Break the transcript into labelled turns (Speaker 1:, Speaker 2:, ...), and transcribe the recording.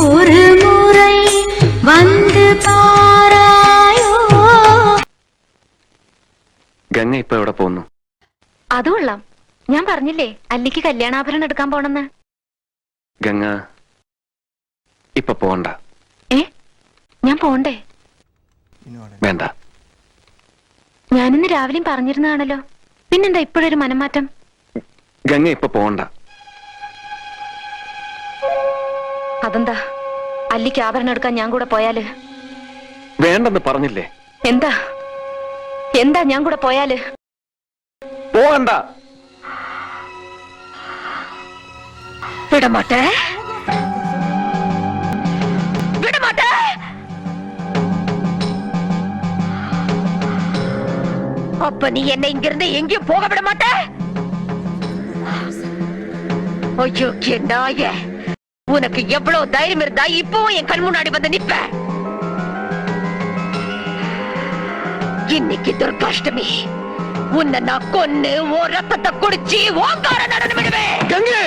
Speaker 1: ஒரு முறை வந்து பாராயோ.
Speaker 2: ഗംഗ ഇപ്പൊ എവിടെ പോകുന്നു?
Speaker 3: അത് കൊള്ളാം. ഞാൻ പറഞ്ഞില്ലേ അല്ലിക്ക് കല്യാണാഭരണം എടുക്കാൻ പോണെന്ന്.
Speaker 2: ഗംഗ ഇപ്പൊ പോണ്ട.
Speaker 3: ഞാൻ പോണ്ടേ?
Speaker 2: വേണ്ട.
Speaker 3: ഞാനിന്ന് രാവിലെയും പറഞ്ഞിരുന്നതാണല്ലോ, പിന്നെന്താ ഇപ്പോഴൊരു മനംമാറ്റം?
Speaker 2: ഗംഗ ഇപ്പൊ പോണ്ട.
Speaker 3: അതെന്താ? അല്ലിക്ക് ആഭരണം എടുക്കാൻ ഞാൻ കൂടെ പോയാല്?
Speaker 2: വേണ്ടെന്ന് പറഞ്ഞില്ലേ?
Speaker 3: എന്താ എന്താ ഞാൻ കൂടെ പോയാല്?
Speaker 2: പോകണ്ട.
Speaker 3: വിടമാട്ടെ, വിടമാട്ടെ. அப்ப நீ என்ன இங்கிருந்து எங்கேயும் போக விட மாட்ட? ஐயோ நாய, உனக்கு எவ்வளவு தைரியம் இருந்தா இப்பவும் என் கண் முன்னாடி வந்து நிப்ப? இன்னைக்கு துர்காஷ்டமி, உன்னை நான் கொன்னு ஓ ரத்தத்தை குடிச்சு ஓங்கார நடனம் விடுவேன்.
Speaker 2: ഗംഗേ